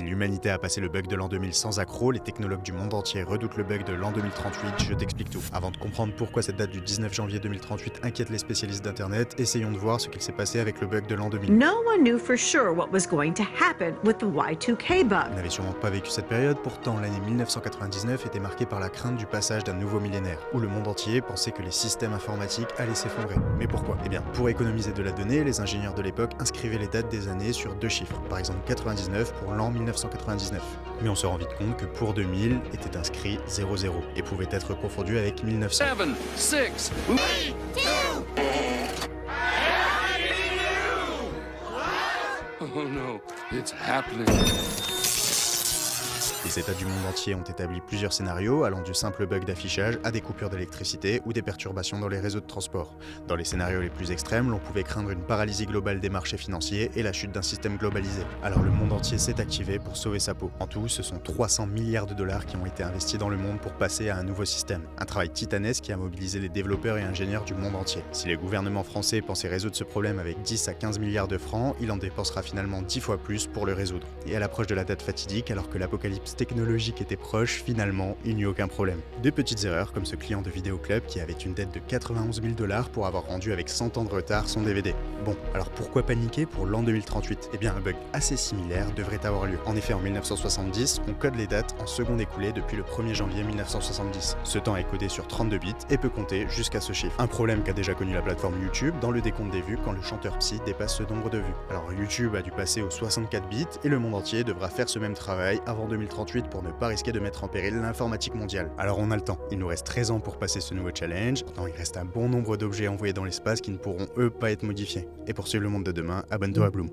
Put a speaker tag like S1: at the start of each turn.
S1: Si l'humanité a passé le bug de l'an 2000 sans accroc, les technologues du monde entier redoutent le bug de l'an 2038, je t'explique tout. Avant de comprendre pourquoi cette date du 19 janvier 2038 inquiète les spécialistes d'internet, essayons de voir ce qu'il s'est passé avec le bug de l'an 2000.
S2: No one knew for sure what was going to happen with the Y2K
S1: Vous
S2: bug.
S1: n'avez sûrement pas vécu cette période, pourtant l'année 1999 était marquée par la crainte du passage d'un nouveau millénaire, où le monde entier pensait que les systèmes informatiques allaient s'effondrer. Mais pourquoi? Eh bien, pour économiser de la donnée, les ingénieurs de l'époque inscrivaient les dates des années sur deux chiffres, par exemple 99 pour l'an 1999. Mais on se rend vite compte que pour 2000 était inscrit 00 et pouvait être confondu avec 1900.
S3: 7, 6, oh no, it's happening.
S1: Les États du monde entier ont établi plusieurs scénarios allant du simple bug d'affichage à des coupures d'électricité ou des perturbations dans les réseaux de transport. Dans les scénarios les plus extrêmes, l'on pouvait craindre une paralysie globale des marchés financiers et la chute d'un système globalisé. Alors le monde entier s'est activé pour sauver sa peau. En tout, ce sont 300 milliards de dollars qui ont été investis dans le monde pour passer à un nouveau système. Un travail titanesque qui a mobilisé les développeurs et ingénieurs du monde entier. Si les gouvernements français pensaient résoudre ce problème avec 10 à 15 milliards de francs, il en dépensera finalement 10 fois plus pour le résoudre. Et à l'approche de la date fatidique, alors que l'apocalypse technologique était proche, finalement, il n'y eut aucun problème. Deux petites erreurs comme ce client de vidéoclub qui avait une dette de 91 000 $ pour avoir rendu avec 100 ans de retard son DVD. Bon, alors pourquoi paniquer pour l'an 2038? Eh bien, un bug assez similaire devrait avoir lieu. En effet, en 1970, on code les dates en secondes écoulées depuis le 1er janvier 1970. Ce temps est codé sur 32 bits et peut compter jusqu'à ce chiffre. Un problème qu'a déjà connu la plateforme YouTube dans le décompte des vues quand le chanteur Psy dépasse ce nombre de vues. Alors YouTube a dû passer aux 64 bits et le monde entier devra faire ce même travail avant 2038 pour ne pas risquer de mettre en péril l'informatique mondiale. Alors on a le temps, il nous reste 13 ans pour passer ce nouveau challenge, pourtant il reste un bon nombre d'objets envoyés dans l'espace qui ne pourront eux pas être modifiés. Et pour suivre le monde de demain, abonne-toi à Bloom.